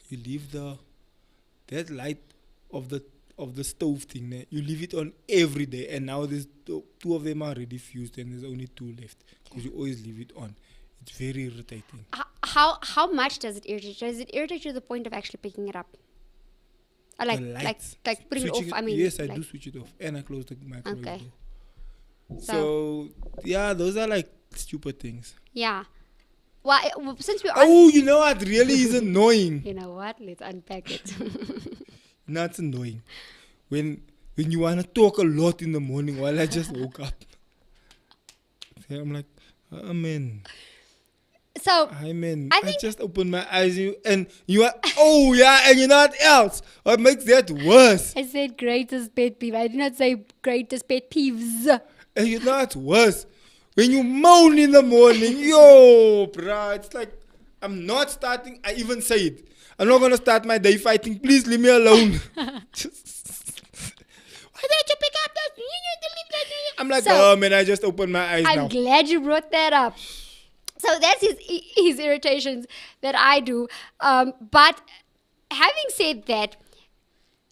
you leave that light of the stove thing there. You leave it on every day, and now there's two of them are already fused, and there's only 2 left because you always leave it on. It's very irritating. How much does it irritate you? Does it irritate you to the point of actually picking it up? Or The lights. like putting it off? Switching I mean, yes, I like, do switch it off, and I close the microwave Okay. door. So- So yeah, those are like stupid things. Yeah. Well, since we're on, Oh, you know what really is annoying? you know what? Let's unpack it. No, it's annoying. When you wanna talk a lot in the morning while I just woke up. So I'm like, man. So I mean, I I think- just opened my eyes and you are, oh yeah, and you know what else? What makes that worse? I said greatest pet peeve. I did not say greatest pet peeves. And you know what's worse? When you moan in the morning, yo, bruh, it's like, I'm not starting, I even say it. I'm not gonna start my day fighting. Please leave me alone. Why didn't you pick up that? I'm like, So- oh man, I just opened my eyes I'm now. glad you brought that up. So that's his irritations that I do. But having said that,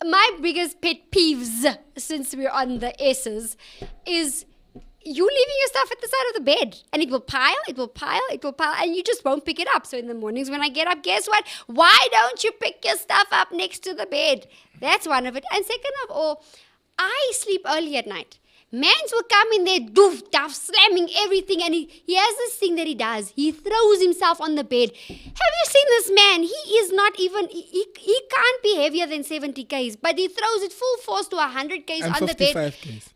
my biggest pet peeves since we're on the S's is you leaving your stuff at the side of the bed, and it will pile, and you just won't pick it up. So in the mornings when I get up, guess what? Why don't you pick your stuff up next to the bed? That's one of it. And second of all, I sleep early at night. Mans will come in there, doof, duff, slamming everything, and he has this thing that he does. He throws himself on the bed. Have you seen this man? He is not even, he can't be heavier than 70 Ks, but he throws it full force to 100 Ks I'm on the bed. 55 Ks.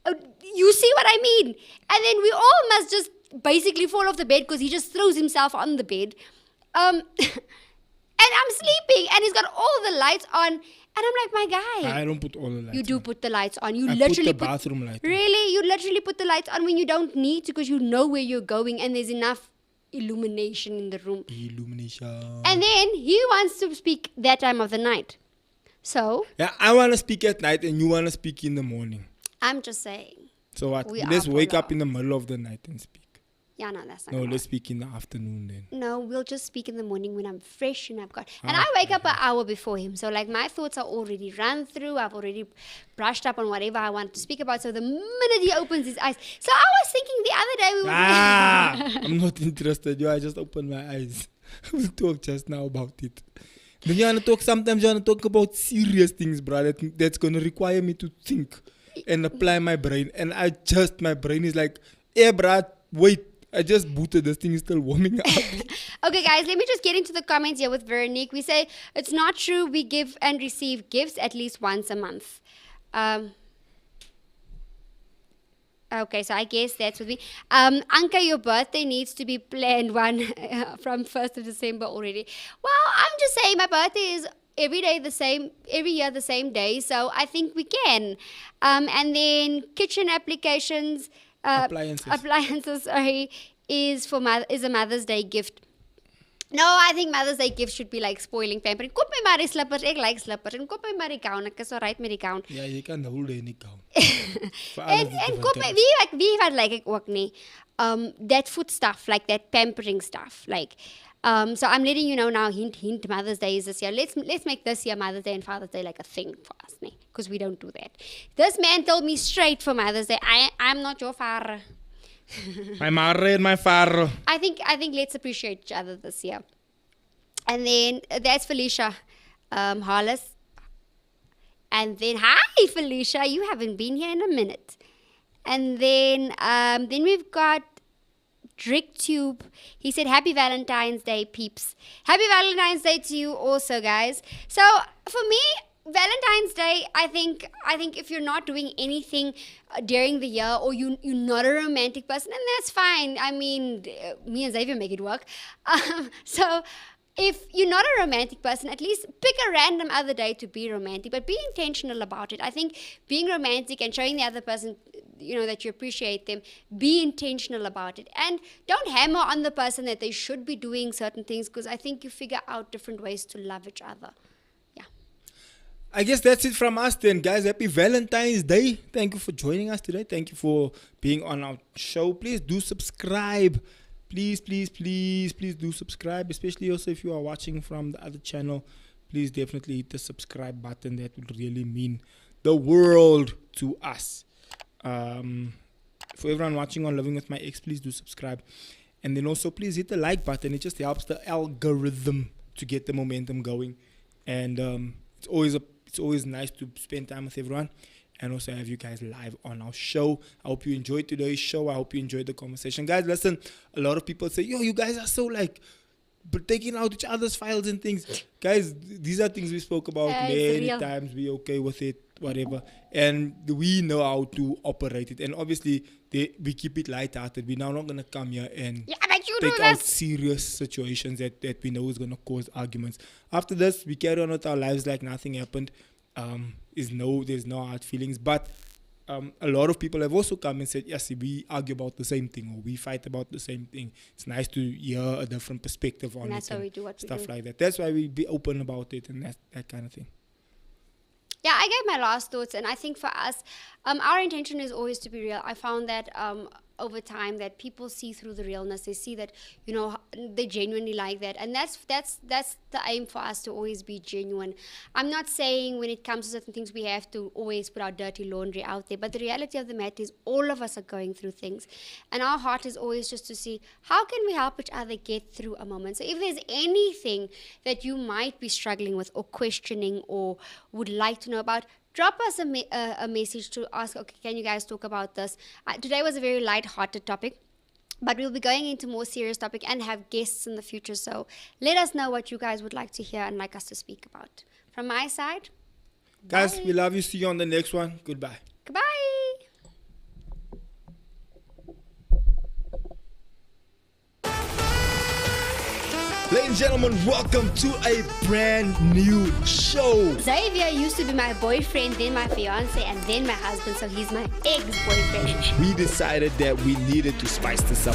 You see what I mean? And then we all must just basically fall off the bed because he just throws himself on the bed. And I'm sleeping, and he's got all the lights on. And I'm like, my guy, I don't put all the lights you do on. put the lights on. You I literally put the bathroom light on. Really? You literally put the lights on when you don't need to because you know where you're going and there's enough illumination in the room. Illumination. And then he wants to speak that time of the night. So Yeah, I want to speak at night and you want to speak in the morning. I'm just saying. So what? We Let's are wake polar. up in the middle of the night and speak. Yeah, no, that's not No, gonna let's work. speak in the afternoon then. No, we'll just speak in the morning when I'm fresh and I've got. And I wake up an hour before him. So, like, my thoughts are already run through. I've already brushed up on whatever I want to speak about. So, the minute he opens his eyes. So, I was thinking the other day we were. I'm not interested. Yo, I just opened my eyes. We'll talk just now about it. Then you want to talk, sometimes you want to talk about serious things, bro. That's going to require me to think and apply my brain. And my brain is like, hey, bro, wait. I just booted. This thing is still warming up. Okay, guys, let me just get into the comments here with Veronique. We say, it's not true. We give and receive gifts at least once a month. Okay, so I guess that's with me. Anka, your birthday needs to be planned one from 1st of December already. Well, I'm just saying my birthday is every year the same day. So I think we can. And then kitchen applications. Appliances, sorry, is a Mother's Day gift. No, I think Mother's Day gift should be like spoiling, pampering. Koop my maar die slippers, ek like slippers. En koop my maar die gown, ek is alright met die gown. Ja, jy kan die whole day nie gaan. En koop my, wie wat like ek ook nie. That food stuff, like that pampering stuff. Like, so I'm letting you know now, hint, Mother's Day is this year. Let's make this year Mother's Day and Father's Day like a thing for us, because we don't do that. This man told me straight for Mother's Day, I'm not your father. My mother and my father. I think let's appreciate each other this year. And then that's Felicia Hollis. And then, hi Felicia, you haven't been here in a minute. And then we've got DrickTube. He said, Happy Valentine's Day, peeps. Happy Valentine's Day to you also, guys. So for me, Valentine's Day, I think if you're not doing anything during the year, or you're not a romantic person, and that's fine. I mean, me and Xavier make it work. So if you're not a romantic person, at least pick a random other day to be romantic, but be intentional about it. I think being romantic and showing the other person, that you appreciate them, be intentional about it. And don't hammer on the person that they should be doing certain things, because I think you figure out different ways to love each other. I guess that's it from us then, guys. Happy Valentine's Day. Thank you for joining us today. Thank you for being on our show. Please do subscribe. Please do subscribe. Especially also if you are watching from the other channel. Please definitely hit the subscribe button. That would really mean the world to us. For everyone watching on Living With My Ex, please do subscribe. And then also please hit the like button. It just helps the algorithm to get the momentum going. And it's always nice to spend time with everyone and also have you guys live on our show. I hope you enjoyed today's show. I hope you enjoyed the conversation. Guys, listen, a lot of people say, yo, you guys are so but taking out each other's files and things. Guys, these are things we spoke about many times. We're okay with it. whatever. And we know how to operate it. And obviously, we keep it lighthearted. We're now not going to come here and Yeah, but you do take out this. serious situations that we know is going to cause arguments. After this, we carry on with our lives like nothing happened. There's no hard feelings. But a lot of people have also come and said, yes, we argue about the same thing or we fight about the same thing. It's nice to hear a different perspective on And it. that's why we do what we stuff do. like that. That's why we be open about it and that kind of thing. Yeah, I gave my last thoughts, and I think for us, our intention is always to be real. I found that over time that people see through the realness. They see that, you know, they genuinely like that, and that's the aim for us, to always be genuine. I'm not saying when it comes to certain things we have to always put our dirty laundry out there, but the reality of the matter is all of us are going through things, and our heart is always just to see how can we help each other get through a moment. So if there's anything that you might be struggling with or questioning or would like to know about, drop us a message to ask, okay, can you guys talk about this? Today was a very light-hearted topic, but we'll be going into more serious topic and have guests in the future. So let us know what you guys would like to hear and like us to speak about. From my side, Guys, bye. we love you. See you on the next one. Goodbye. Goodbye. Ladies and gentlemen, welcome to a brand new show. Xavier used to be my boyfriend, then my fiance, and then my husband, so he's my ex-boyfriend. We decided that we needed to spice this up.